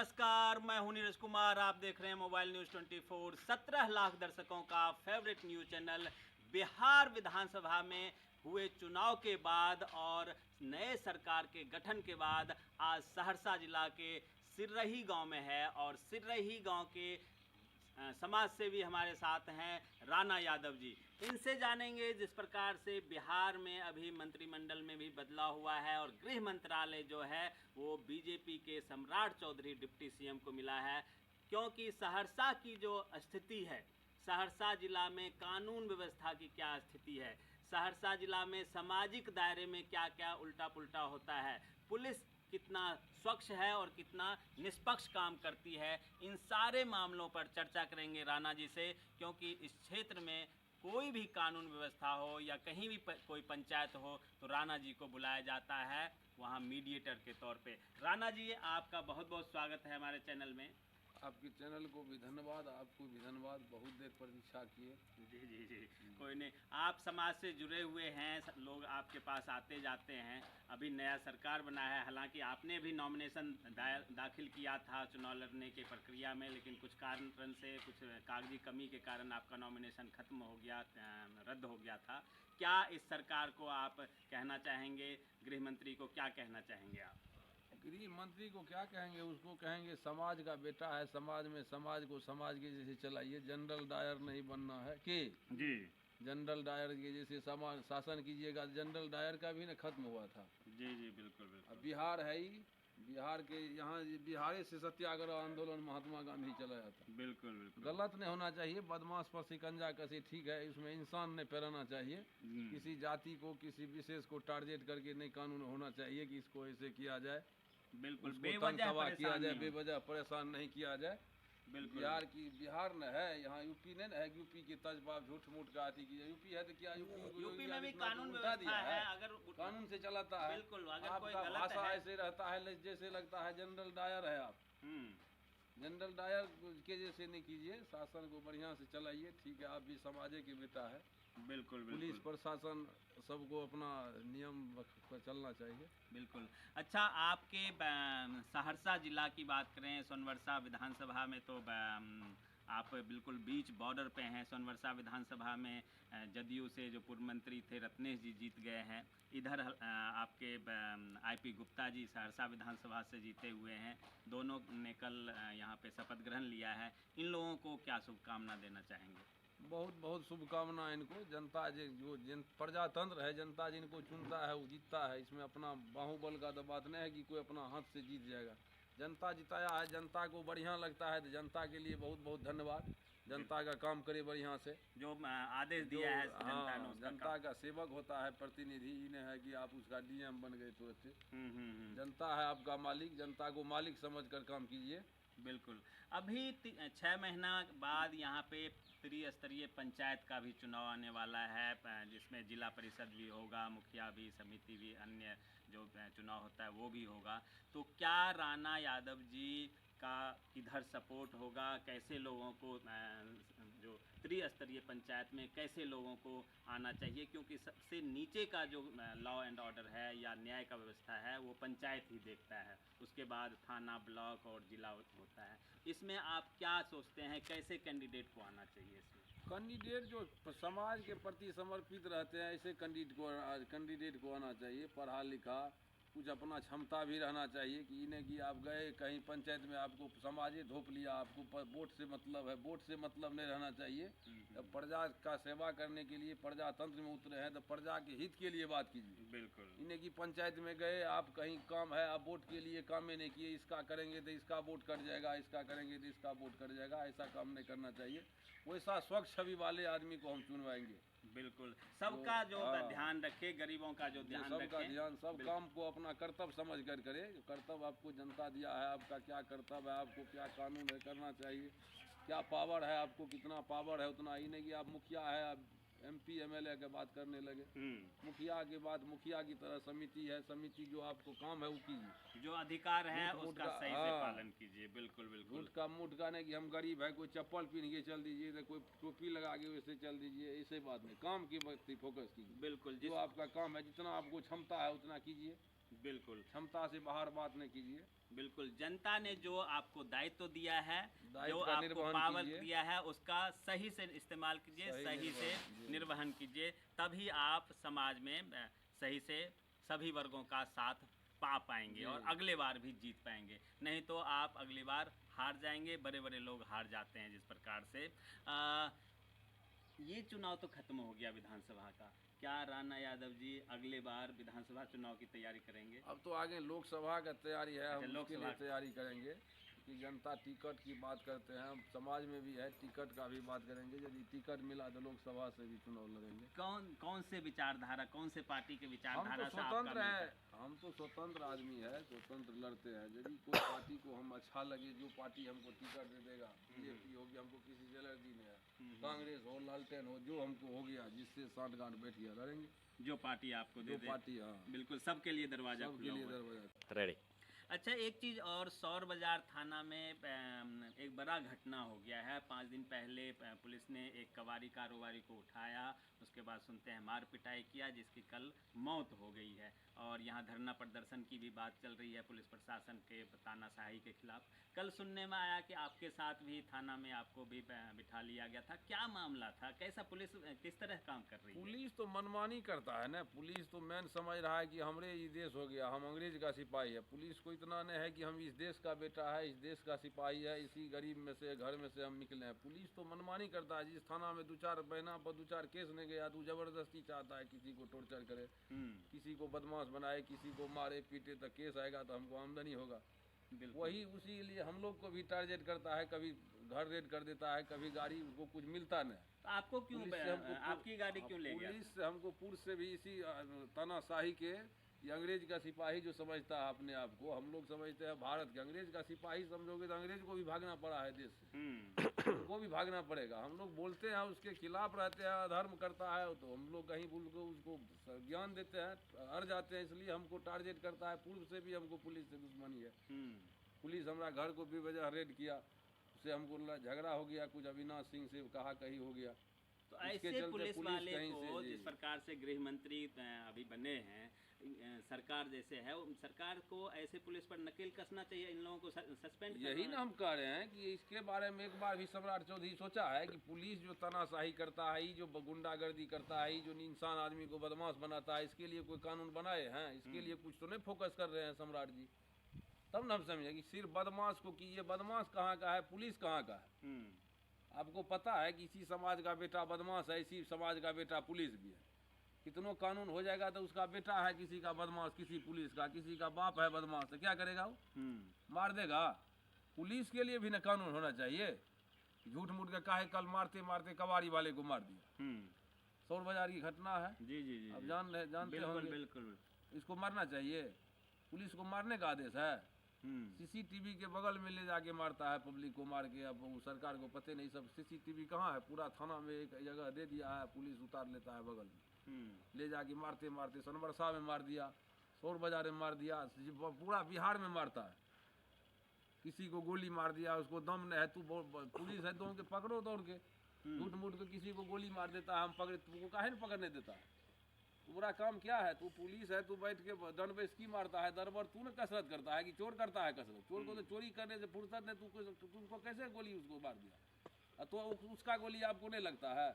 नमस्कार, मैं हूं नीरज कुमार। आप देख रहे हैं मोबाइल न्यूज़ 24। 17 लाख दर्शकों का फेवरेट न्यूज़ चैनल। बिहार विधानसभा में हुए चुनाव के बाद और नए सरकार के गठन के बाद आज सहरसा जिला के सिर्रही गांव में है और सिर्रही गांव के समाज सेवी हमारे साथ हैं राणा यादव जी। इनसे जानेंगे जिस प्रकार से बिहार में अभी मंत्रिमंडल में भी बदलाव हुआ है और गृह मंत्रालय जो है वो बीजेपी के सम्राट चौधरी डिप्टी सीएम को मिला है, क्योंकि सहरसा की जो स्थिति है, सहरसा जिला में कानून व्यवस्था की क्या स्थिति है, सहरसा जिला में सामाजिक दायरे में क्या क्या उल्टा पुल्टा होता है, पुलिस कितना स्वच्छ है और कितना निष्पक्ष काम करती है, इन सारे मामलों पर चर्चा करेंगे राणा जी से। क्योंकि इस क्षेत्र में कोई भी कानून व्यवस्था हो या कहीं भी कोई पंचायत हो तो राणा जी को बुलाया जाता है वहाँ मीडिएटर के तौर पे। राणा जी, आपका बहुत बहुत स्वागत है हमारे चैनल में। आपके चैनल को भी धन्यवाद, आपको भी धन्यवाद, बहुत देर प्रतीक्षा किए। जी जी जी, कोई नहीं। आप समाज से जुड़े हुए हैं, लोग आपके पास आते जाते हैं। अभी नया सरकार बना है, हालांकि आपने भी नॉमिनेशन दाखिल किया था चुनाव लड़ने की प्रक्रिया में, लेकिन कुछ कारण से, कुछ कागजी कमी के कारण आपका नॉमिनेशन खत्म हो गया, रद्द हो गया था। क्या इस सरकार को आप कहना चाहेंगे, गृह मंत्री को क्या कहना चाहेंगे आप? गृह मंत्री को क्या कहेंगे, उसको कहेंगे समाज का बेटा है, समाज में समाज को समाज के जैसे चलाइए। जनरल डायर नहीं बनना है कि जी, जनरल डायर के जैसे समाज शासन कीजिएगा। जनरल डायर का भी ना खत्म हुआ था। जी जी, बिल्कुल बिल्कुल। अब बिहार है ही, बिहार के यहाँ बिहार से सत्याग्रह आंदोलन महात्मा गांधी चलाया था। बिल्कुल बिल्कुल। गलत नहीं होना चाहिए, बदमाश पर शिकंजा कसी ठीक है, इसमें इंसान नहीं पैराना चाहिए। किसी जाति को, किसी विशेष को टारगेट करके नहीं कानून होना चाहिए कि इसको ऐसे किया जाए, बिल्कुल बेवजह किया जाए, बेवजह परेशान नहीं किया जाए। बिल्कुल। बिहार न है, यहाँ यूपी नहीं है। यूपी की तर्ज पर झूठ मूठ का अति की। यूपी है तो क्या, यूपी में भी कानून व्यवस्था है, अगर कानून से चलाता है। बिल्कुल, अगर कोई आपका गलत भाषा है ऐसे रहता है जैसे लगता है जनरल डायर है आप। जनरल डायर के जैसे नहीं कीजिए, शासन को बढ़िया से चलाइए। ठीक है, आप भी समाज के बेटा है। बिल्कुल पुलिस प्रशासन सबको अपना नियम पर चलना चाहिए। बिल्कुल। अच्छा, आपके सहरसा जिला की बात करें, सोनवर्षा विधानसभा में तो आप बिल्कुल बीच बॉर्डर पे हैं। सोनवर्षा विधानसभा में जदयू से जो पूर्व मंत्री थे रत्नेश जी जीत गए हैं। इधर आपके आईपी गुप्ता जी सहरसा विधानसभा से जीते हुए हैं। दोनों ने कल यहाँ पे शपथ ग्रहण लिया है। इन लोगों को क्या शुभकामना देना चाहेंगे? बहुत बहुत शुभकामना इनको। जनता जो प्रजातंत्र है, जनता जिनको चुनता है वो जीतता है। इसमें अपना बाहुबल का तो बात नहीं है कि कोई अपना हाथ से जीत जाएगा। जनता जिताया है, जनता को बढ़िया लगता है तो जनता के लिए बहुत बहुत धन्यवाद। जनता का काम करे बढ़िया से, जो आदेश दिया है जनता ने, जनता का सेवक होता है प्रतिनिधि। ये नहीं है कि आप उसका डीएम बन गए तुरंत। जनता है आपका मालिक, जनता को मालिक समझ कर काम कीजिए। बिल्कुल। अभी 6 महीना बाद यहाँ पे त्रिस्तरीय पंचायत का भी चुनाव आने वाला है, जिसमें जिला परिषद भी होगा, मुखिया भी, समिति भी, अन्य जो चुनाव होता है वो भी होगा। तो क्या राणा यादव जी का किधर सपोर्ट होगा? कैसे लोगों को, जो त्रिस्तरीय पंचायत में कैसे लोगों को आना चाहिए? क्योंकि सबसे नीचे का जो लॉ एंड ऑर्डर है या न्याय का व्यवस्था है वो पंचायत ही देखता है, उसके बाद थाना, ब्लॉक और जिला होता है। इसमें आप क्या सोचते हैं, कैसे कैंडिडेट को आना चाहिए इसमें? कैंडिडेट जो समाज के प्रति समर्पित रहते हैं, ऐसे कैंडिडेट को आना चाहिए। पढ़ा लिखा, कुछ अपना क्षमता भी रहना चाहिए कि इन्हें कि आप गए कहीं पंचायत में, आपको समाजे ढोप लिया, आपको वोट से मतलब है, वोट से मतलब नहीं रहना चाहिए। जब प्रजा का सेवा करने के लिए प्रजातंत्र में उतरे हैं तो प्रजा के हित के लिए बात कीजिए। बिल्कुल। इन्हें कि पंचायत में गए, आप कहीं काम है, आप वोट के लिए काम नहीं किए, इसका करेंगे तो इसका वोट कट जाएगा, इसका करेंगे तो इसका वोट कट जाएगा, ऐसा काम नहीं करना चाहिए। वैसा स्वच्छ छवि वाले आदमी को हम चुनवाएंगे। बिल्कुल, सबका जो ध्यान रखे, गरीबों का जो ध्यान रखे, सबका ध्यान, सब काम को अपना कर्तव्य समझ कर करे। कर्तव्य आपको जनता दिया है, आपका क्या कर्तव्य है, आपको क्या कानून है करना चाहिए, क्या पावर है, आपको कितना पावर है उतना। ही नहीं कि आप मुखिया है, आप MP MLA के बात करने लगे। मुखिया के बाद मुखिया की तरह समिति है, समिति जो आपको काम है वो कीजिए, जो अधिकार है उसका सही से पालन कीजिए। बिल्कुल बिल्कुल। मुठ का नहीं कि हम गरीब है, कोई चप्पल पहन के चल दीजिए तो कोई टोपी लगा के वैसे चल दीजिए, ऐसे बात नहीं। काम की वक्त फोकस कीजिए। बिल्कुल, जो आपका काम है, जितना आपको क्षमता है उतना कीजिए। बिल्कुल क्षमता से बाहर बात नहीं कीजिए। बिल्कुल, जनता ने जो आपको दायित्व दिया है, दायित्व जो का आपको निर्वहन पावर कीजिए। दिया है, उसका सही से इस्तेमाल कीजिए, सही से निर्वहन कीजिए, तभी आप समाज में सही से सभी वर्गों का साथ पा पाएंगे और अगले बार भी जीत पाएंगे। नहीं तो आप अगली बार हार जाएंगे। बड़े बड़े लोग हार जाते हैं जिस प्रकार से। ये चुनाव तो खत्म हो गया विधानसभा का, क्या राणा यादव जी अगले बार विधानसभा चुनाव की तैयारी करेंगे? अब तो आगे लोकसभा का तैयारी है, अच्छा, हम उसके लिए लोकसभा। तैयारी करेंगे कि जनता टिकट की बात करते हैं, हम समाज में भी है, टिकट का भी बात करेंगे। यदि टिकट मिला तो लोकसभा से भी चुनाव लड़ेंगे। कौन कौन से विचारधारा, कौन से पार्टी के हम विचारधारा तो से आपका स्वतंत्र मिलता है, हम तो स्वतंत्र आदमी है, स्वतंत्र लड़ते हैं। यदि कोई पार्टी को हम अच्छा लगे, जो पार्टी हमको टिकट दे देगा, बीजेपी होगी, हमको किसी से एलर्जी नहीं है, कांग्रेस हो, लालटेन हो, जो हमको हो गया जिससे साठगांठ बैठ गया लड़ेंगे। जो पार्टी आपको दे जो दे, पार्टी, हाँ, बिल्कुल सबके लिए दरवाजा सबके खुला लिए हुआ है। दरवाजा। रेडी। अच्छा, एक चीज़ और, सौर बाजार थाना में एक बड़ा घटना हो गया है। 5 दिन पहले पुलिस ने एक कबाड़ी कारोबारी को उठाया, उसके बाद सुनते हैं मार पिटाई किया, जिसकी कल मौत हो गई है। और यहाँ धरना प्रदर्शन की भी बात चल रही है पुलिस प्रशासन के तानाशाही के खिलाफ। कल सुनने में आया कि आपके साथ भी थाना में आपको भी बिठा लिया गया था, क्या मामला था? कैसा पुलिस किस तरह काम कर रही है? पुलिस तो मनमानी करता है ना। पुलिस तो मैन समझ रहा है कि हमरे ये देश हो गया, हम अंग्रेज का सिपाही है। पुलिस को इतना नहीं है कि हम इस देश का बेटा है, इस देश का सिपाही है, इसी गरीब में से घर में से हम निकले हैं। पुलिस तो मनमानी करता है। जिस थाना में 2-4 महीना पर 2-4 केस नहीं गया तो जबरदस्ती चाहता है किसी को टॉर्चर करे, किसी को बदमाश बनाए, किसी को मारे पीटे, तो केस आएगा तो हमको आमदनी होगा। वही उसी लिए हम लोग को भी टारगेट करता है। कभी घर रेड कर देता है, कभी गाड़ी उसको कुछ मिलता नहीं। तो आपको क्यों पुलिस से हमको आपकी गाड़ी क्यों ले गया? पुलिस से हमको पूर्व से भी इसी तानाशाही के, ये अंग्रेज का सिपाही जो समझता है अपने आप को, हम लोग समझते हैं भारत के। अंग्रेज का सिपाही समझोगे तो अंग्रेज को भी भागना पड़ा है देश से, वो भी भागना पड़ेगा। हम लोग बोलते हैं उसके खिलाफ रहते हैं, अधर्म करता है तो हम लोग कहीं बोल के उसको ज्ञान देते हैं, हार जाते हैं, इसलिए हमको टारगेट करता है। पूर्व से भी हमको पुलिस से दुश्मनी है। पुलिस हमारा घर को बेवजह रेड किया, उससे हमको झगड़ा हो गया, कुछ अविनाश सिंह से कहा कहीं हो गया। तो ऐसे पुलिस वाले को, जिस प्रकार से गृह मंत्री अभी बने हैं, सरकार जैसे है, सरकार को ऐसे पुलिस पर नकेल कसना चाहिए, इन लोगों को सस्पेंड। यही ना हम कह रहे हैं कि इसके बारे में एक बार भी सम्राट चौधरी सोचा है कि पुलिस जो तानाशाही करता है, जो गुंडागर्दी करता है, जो इंसान आदमी को बदमाश बनाता है, इसके लिए कोई कानून बनाए हैं? इसके लिए कुछ तो नहीं फोकस कर रहे हैं सम्राट जी। तब ना हम समझे कि सिर्फ बदमाश को, कि ये बदमाश कहाँ का है, पुलिस कहाँ का है। आपको पता है कि इसी समाज का बेटा बदमाश है, इसी समाज का बेटा पुलिस भी है। कितनों कानून हो जाएगा तो उसका बेटा है किसी का बदमाश, किसी पुलिस का, किसी का बाप है बदमाश, तो क्या करेगा वो? मार देगा। पुलिस के लिए भी ना कानून होना चाहिए। झूठ मूठ के काहे कल मारते मारते कबाड़ी वाले को मार दिया। सौर बाजार की घटना है। जी जी जी, अब जानते होंगे। बिल्कुल। इसको मारना चाहिए। पुलिस को मारने का आदेश है। सीसीटीवी के बगल में ले जाके मारता है पब्लिक को, मार के। अब वो सरकार को पता नहीं, सब सीसीटीवी कहाँ है, पूरा थाना में एक जगह दे दिया है, पुलिस उतार लेता है बगल में, ले जाके मारते मारते सनबरसा में मार दिया, सौर बाजार में मार दिया, पूरा बिहार में मारता है। किसी को गोली मार दिया, उसको दम नहीं है, तू पुलिस है तो उनके पकड़ो दौड़ के। झूठ मूठ के किसी को गोली मार देता है, हम पकड़े, तुमको काहे नहीं पकड़ने देता है? पूरा काम क्या है? तू पुलिस है, तू बैठ के दंड बेस्की मारता है, दरबर तू न कसरत करता है कि चोर करता है कसरत? चोर को तो चोरी करने से फुर्सत नहीं, तुमको कैसे गोली उसको मार दिया? तो उसका गोली आपको नहीं लगता है?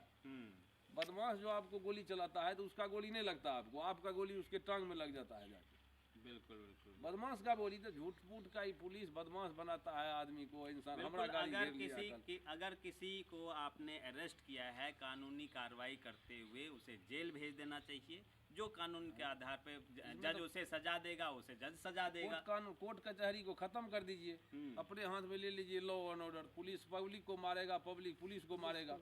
बदमाश जो आपको गोली चलाता है तो उसका गोली नहीं लगता आपको, आपका गोली उसके टांग में लग जाता है जाके। बिल्कुल बिल्कुल। बदमाश का बोली तो झूठ मूठ का ही पुलिस बदमाश बनाता है आदमी को, इंसान। हमारा गाड़ी घेर लिया। अगर किसी को आपने अरेस्ट किया है, कानूनी कार्रवाई करते हुए उसे जेल भेज देना चाहिए। जो कानून के आधार पे जज उसे सजा देगा, उसे जज सजा देगा। कोर्ट कचहरी को खत्म कर दीजिए, अपने हाथ में ले लीजिए law and order. Police public को मारेगा, पब्लिक पुलिस को मारेगा,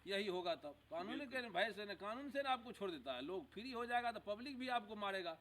यही होगा तब। कानून के भय से न, कानून से ना आपको छोड़ देता है। लोग फ्री हो जाएगा तो पब्लिक भी आपको मारेगा।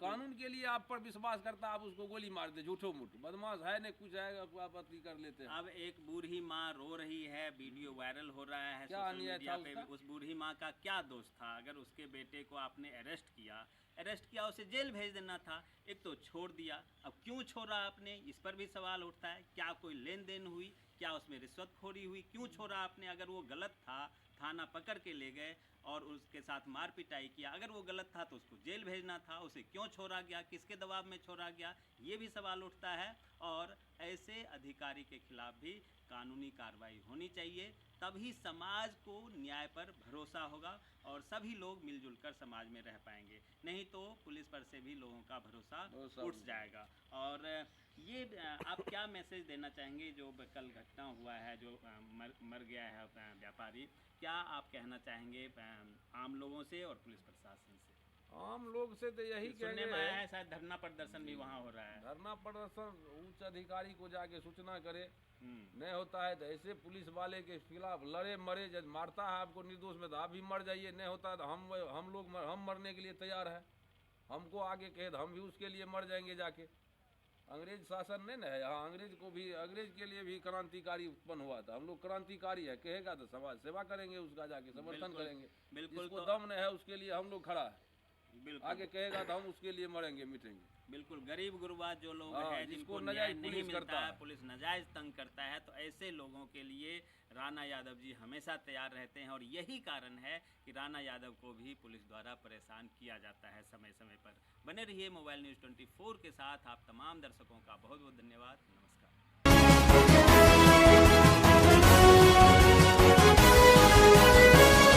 कानून के लिए आप पर विश्वास करता है, आप उसको गोली मार दे, झूठो मूठ। बदमाश है नहीं, कुछ आएगा आपत्ति कर लेते हैं। अब एक बूढ़ी माँ रो रही है, वीडियो वायरल हो रहा है क्या सोशल मीडिया था पे। उस बूढ़ी माँ का क्या दोष था? अगर उसके बेटे को आपने अरेस्ट किया, अरेस्ट किया, उसे जेल भेज देना था। एक तो छोड़ दिया, अब क्यों छोड़ा आपने, इस पर भी सवाल उठता है। क्या कोई लेन देन हुई, क्या उसमें रिश्वतखोरी हुई, क्यों छोड़ा आपने? अगर वो गलत था, थाना पकड़ के ले गए और उसके साथ मार पिटाई किया, अगर वो गलत था तो उसको जेल भेजना था, उसे क्यों छोड़ा गया, किसके दबाव में छोड़ा गया, ये भी सवाल उठता है। और ऐसे अधिकारी के खिलाफ भी कानूनी कार्रवाई होनी चाहिए, तभी समाज को न्याय पर भरोसा होगा और सभी लोग मिलजुल कर समाज में रह पाएंगे। नहीं तो पुलिस पर से भी लोगों का भरोसा उठ जाएगा। और ये आप क्या मैसेज देना चाहेंगे? जो कल घटना हुआ है, जो मर गया है व्यापारी, क्या आप कहना चाहेंगे आम लोगों से और पुलिस प्रशासन से? आम लोग से तो यही सुनने में आया है शायद धरना प्रदर्शन भी वहाँ हो रहा है। धरना प्रदर्शन उच्च अधिकारी को जाके सूचना करे, नहीं होता है तो ऐसे पुलिस वाले के खिलाफ लड़े मरे। जब मारता है आपको निर्दोष में तो आप भी मर जाइए, नहीं होता है तो हम मरने के लिए तैयार है। हमको आगे कहे तो हम भी उसके लिए मर जाएंगे जाके। अंग्रेज शासन नहीं ना है यहाँ, अंग्रेज के लिए भी क्रांतिकारी उत्पन्न हुआ था। हम लोग क्रांतिकारी है, कहेगा तो समाज सेवा करेंगे, उसका जाके समर्थन करेंगे। बिल्कुल, जिसको दम नहीं है उसके लिए हम लोग खड़ा है, बिल्कुल आगे कहेगा तो हम उसके लिए मरेंगे मिटेंगे। बिल्कुल, गरीब गुरबा जो लोग हाँ, हैं, जिनको न्याय नाजायज नहीं पुलिस मिलता करता है, है। पुलिस नाजायज तंग करता है, तो ऐसे लोगों के लिए राणा यादव जी हमेशा तैयार रहते हैं। और यही कारण है कि राणा यादव को भी पुलिस द्वारा परेशान किया जाता है समय समय पर। बने रहिए मोबाइल न्यूज़ 24 के साथ। आप तमाम दर्शकों का बहुत बहुत धन्यवाद।